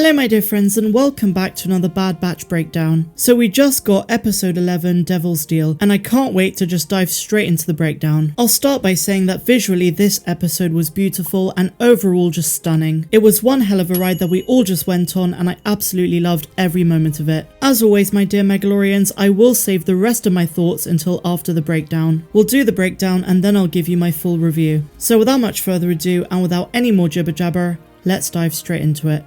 Hello my dear friends and welcome back to another Bad Batch breakdown. So we just got episode 11 Devil's Deal and I can't wait to just dive straight into the breakdown. I'll start by saying that visually this episode was beautiful and overall just stunning. It was one hell of a ride that we all just went on and I absolutely loved every moment of it. As always my dear Mandalorians, I will save the rest of my thoughts until after the breakdown. We'll do the breakdown and then I'll give you my full review. So without much further ado and without any more jibber jabber, let's dive straight into it.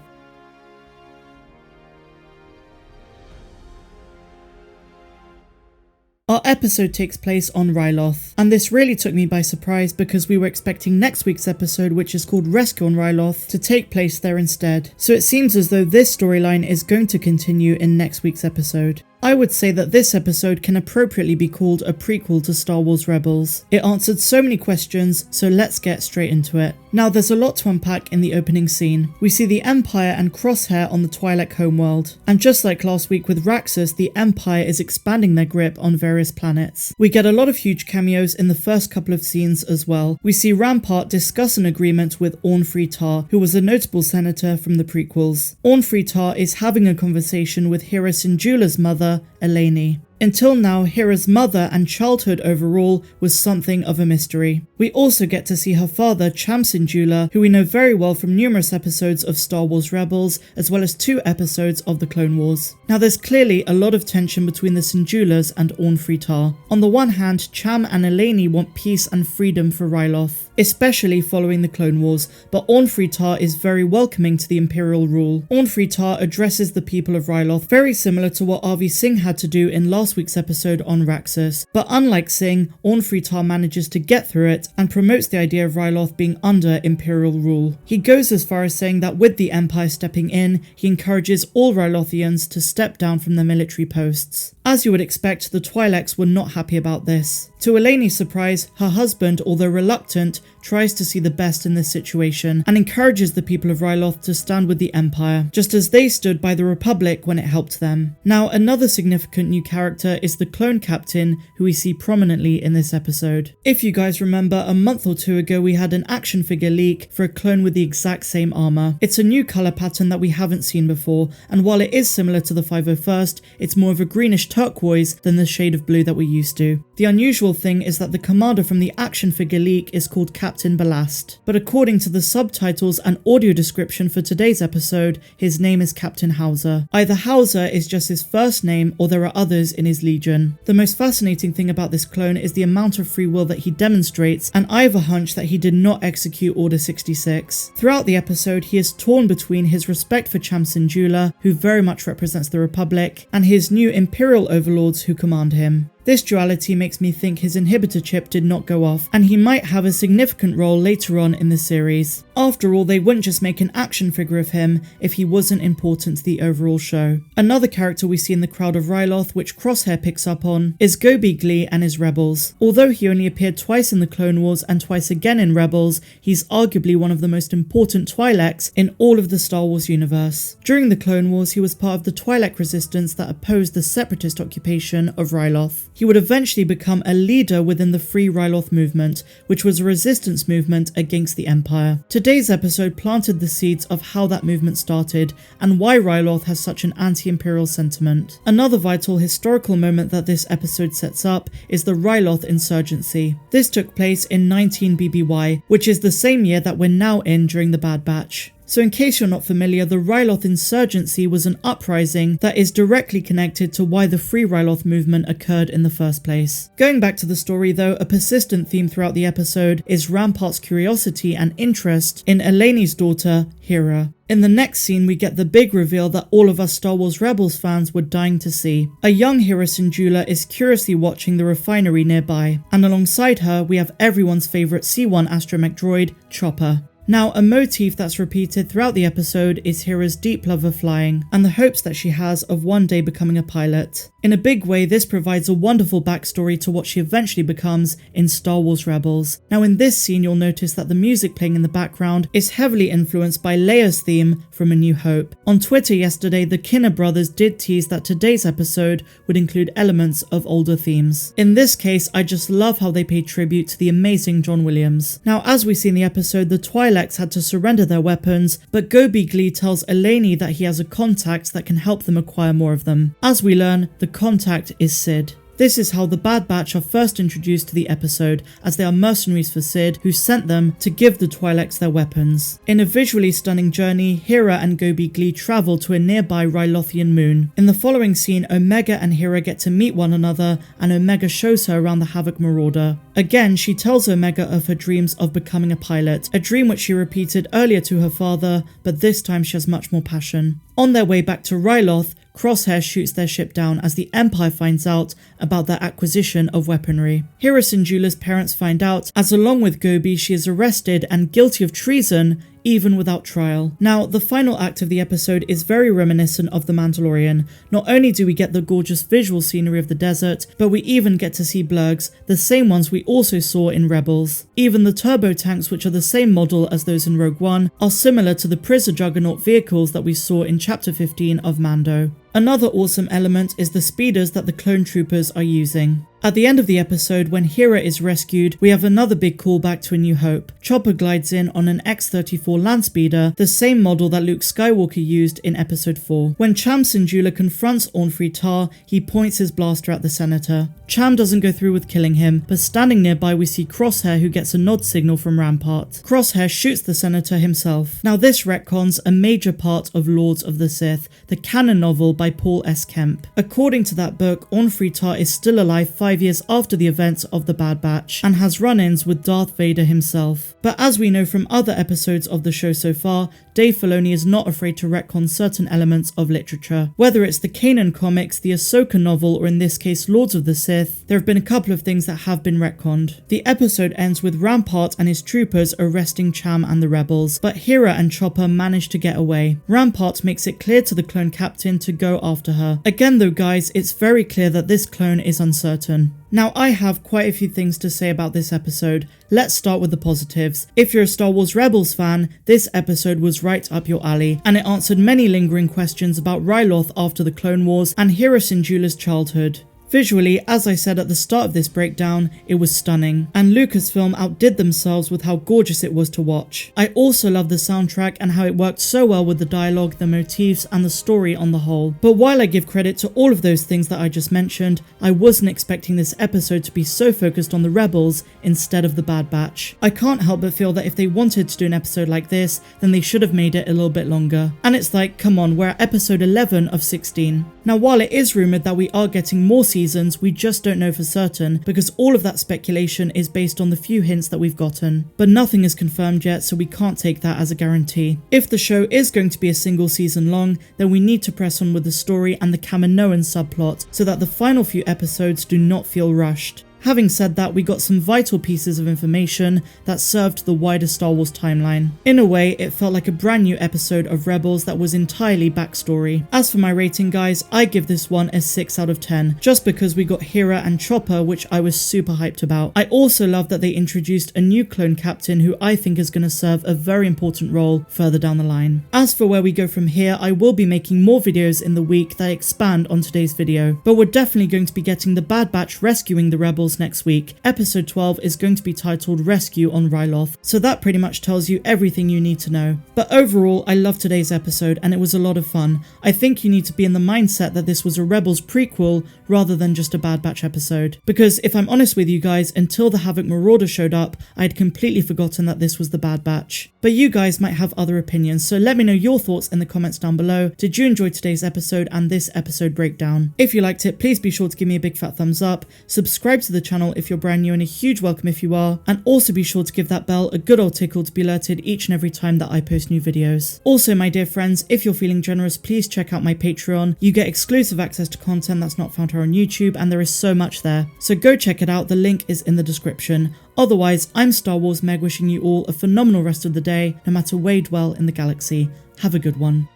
Our episode takes place on Ryloth, and this really took me by surprise because we were expecting next week's episode, which is called Rescue on Ryloth, to take place there instead. So it seems as though this storyline is going to continue in next week's episode. I would say that this episode can appropriately be called a prequel to Star Wars Rebels. It answered so many questions, so let's get straight into it. Now there's a lot to unpack in the opening scene. We see the Empire and Crosshair on the Twi'lek homeworld, and just like last week with Raxus, the Empire is expanding their grip on various planets. We get a lot of huge cameos in the first couple of scenes as well. We see Rampart discuss an agreement with Ord Free Taa, who was a notable senator from the prequels. Ord Free Taa is having a conversation with Hera Syndulla's mother, Eleni. Until now, Hera's mother and childhood overall was something of a mystery. We also get to see her father, Cham Syndulla, who we know very well from numerous episodes of Star Wars Rebels, as well as 2 episodes of the Clone Wars. Now there's clearly a lot of tension between the Syndullas and Ord Free Taa. On the one hand, Cham and Eleni want peace and freedom for Ryloth, especially following the Clone Wars, but Ord Free Taa is very welcoming to the Imperial rule. Ord Free Taa addresses the people of Ryloth very similar to what RV Singh had to do in last week's episode on Raxus, but unlike Singh, Ord Free Taa manages to get through it and promotes the idea of Ryloth being under Imperial rule. He goes as far as saying that with the Empire stepping in, he encourages all Rylothians to step down from their military posts. As you would expect, the Twi'leks were not happy about this. To Eleni's surprise, her husband, although reluctant, tries to see the best in this situation and encourages the people of Ryloth to stand with the Empire, just as they stood by the Republic when it helped them. Now, another significant new character is the clone captain, who we see prominently in this episode. If you guys remember, a month or 2 ago we had an action figure leak for a clone with the exact same armor. It's a new color pattern that we haven't seen before, and while it is similar to the 501st, it's more of a greenish turquoise than the shade of blue that we're used to. The unusual thing is that the commander from the action figure leak is called Captain Ballast, but according to the subtitles and audio description for today's episode, his name is Captain Hauser. Either Hauser is just his first name or there are others in his legion. The most fascinating thing about this clone is the amount of free will that he demonstrates, and I have a hunch that he did not execute Order 66. Throughout the episode, he is torn between his respect for Cham Syndulla, who very much represents the Republic, and his new Imperial overlords who command him. This duality makes me think his inhibitor chip did not go off, and he might have a significant role later on in the series. After all, they wouldn't just make an action figure of him if he wasn't important to the overall show. Another character we see in the crowd of Ryloth, which Crosshair picks up on, is Gobi Glee and his rebels. Although he only appeared twice in the Clone Wars and twice again in Rebels, he's arguably one of the most important Twi'leks in all of the Star Wars universe. During the Clone Wars, he was part of the Twi'lek resistance that opposed the separatist occupation of Ryloth. He would eventually become a leader within the Free Ryloth movement, which was a resistance movement against the Empire. Today's episode planted the seeds of how that movement started and why Ryloth has such an anti-imperial sentiment. Another vital historical moment that this episode sets up is the Ryloth insurgency. This took place in 19 BBY, which is the same year that we're now in during the Bad Batch. So in case you're not familiar, the Ryloth insurgency was an uprising that is directly connected to why the Free Ryloth movement occurred in the first place. Going back to the story though, a persistent theme throughout the episode is Rampart's curiosity and interest in Eleni's daughter, Hera. In the next scene, we get the big reveal that all of us Star Wars Rebels fans were dying to see. A young Hera Syndulla is curiously watching the refinery nearby, and alongside her, we have everyone's favourite C1 astromech droid, Chopper. Now, a motif that's repeated throughout the episode is Hera's deep love of flying, and the hopes that she has of one day becoming a pilot. In a big way, this provides a wonderful backstory to what she eventually becomes in Star Wars Rebels. Now in this scene, you'll notice that the music playing in the background is heavily influenced by Leia's theme from A New Hope. On Twitter yesterday, the Kinner brothers did tease that today's episode would include elements of older themes. In this case, I just love how they pay tribute to the amazing John Williams. Now, as we see in the episode, the Twi'lek Twi'leks had to surrender their weapons, but Gobi Glee tells Eleni that he has a contact that can help them acquire more of them. As we learn, the contact is Sid. This is how the Bad Batch are first introduced to the episode, as they are mercenaries for Sid, who sent them to give the Twi'leks their weapons. In a visually stunning journey, Hera and Gobi Glee travel to a nearby Rylothian moon. In the following scene, Omega and Hera get to meet one another, and Omega shows her around the Havoc Marauder. Again, she tells Omega of her dreams of becoming a pilot, a dream which she repeated earlier to her father, but this time she has much more passion. On their way back to Ryloth, Crosshair shoots their ship down as the Empire finds out about their acquisition of weaponry. Hera Syndulla's parents find out, as along with Gobi, she is arrested and guilty of treason, even without trial. Now, the final act of the episode is very reminiscent of The Mandalorian. Not only do we get the gorgeous visual scenery of the desert, but we even get to see blurgs, the same ones we also saw in Rebels. Even the turbo tanks, which are the same model as those in Rogue One, are similar to the Prisoner Juggernaut vehicles that we saw in Chapter 15 of Mando. Another awesome element is the speeders that the clone troopers are using. At the end of the episode, when Hera is rescued, we have another big callback to A New Hope. Chopper glides in on an X-34 landspeeder, the same model that Luke Skywalker used in Episode 4. When Cham Syndulla confronts Ord Free Taa, he points his blaster at the senator. Cham doesn't go through with killing him, but standing nearby we see Crosshair, who gets a nod signal from Rampart. Crosshair shoots the senator himself. Now this retcons a major part of Lords of the Sith, the canon novel by Paul S. Kemp. According to that book, Ord Free Taa is still alive 5 years after the events of the Bad Batch, and has run-ins with Darth Vader himself. But as we know from other episodes of the show so far, Dave Filoni is not afraid to retcon certain elements of literature. Whether it's the Kanan comics, the Ahsoka novel, or in this case Lords of the Sith, there have been a couple of things that have been retconned. The episode ends with Rampart and his troopers arresting Cham and the rebels, but Hera and Chopper manage to get away. Rampart makes it clear to the clone captain to go after her. Again though guys, it's very clear that this clone is uncertain. Now I have quite a few things to say about this episode. Let's start with the positives. If you're a Star Wars Rebels fan, this episode was right up your alley, and it answered many lingering questions about Ryloth after the Clone Wars and Hera Syndulla's childhood. Visually, as I said at the start of this breakdown, it was stunning, and Lucasfilm outdid themselves with how gorgeous it was to watch. I also love the soundtrack and how it worked so well with the dialogue, the motifs, and the story on the whole. But while I give credit to all of those things that I just mentioned, I wasn't expecting this episode to be so focused on the Rebels instead of the Bad Batch. I can't help but feel that if they wanted to do an episode like this, then they should have made it a little bit longer. And it's like, come on, we're at episode 11 of 16. Now while it is rumoured that we are getting more seasons, we just don't know for certain, because all of that speculation is based on the few hints that we've gotten. But nothing is confirmed yet, so we can't take that as a guarantee. If the show is going to be a single season long, then we need to press on with the story and the Kaminoan subplot, so that the final few episodes do not feel rushed. Having said that, we got some vital pieces of information that served the wider Star Wars timeline. In a way, it felt like a brand new episode of Rebels that was entirely backstory. As for my rating guys, I give this one a 6 out of 10, just because we got Hera and Chopper, which I was super hyped about. I also love that they introduced a new clone captain who I think is going to serve a very important role further down the line. As for where we go from here, I will be making more videos in the week that expand on today's video, but we're definitely going to be getting the Bad Batch rescuing the Rebels next week. Episode 12 is going to be titled Rescue on Ryloth, so that pretty much tells you everything you need to know. But overall, I loved today's episode and it was a lot of fun. I think you need to be in the mindset that this was a Rebels prequel rather than just a Bad Batch episode. Because if I'm honest with you guys, until the Havoc Marauder showed up, I had completely forgotten that this was the Bad Batch. But you guys might have other opinions, so let me know your thoughts in the comments down below. Did you enjoy today's episode and this episode breakdown? If you liked it, please be sure to give me a big fat thumbs up, subscribe to the channel if you're brand new, and a huge welcome if you are, and also be sure to give that bell a good old tickle to be alerted each and every time that I post new videos. Also, my dear friends, if you're feeling generous, please check out my Patreon. You get exclusive access to content that's not found here on YouTube, and there is so much there. So go check it out, the link is in the description. Otherwise, I'm Star Wars Meg, wishing you all a phenomenal rest of the day, no matter where you dwell in the galaxy. Have a good one.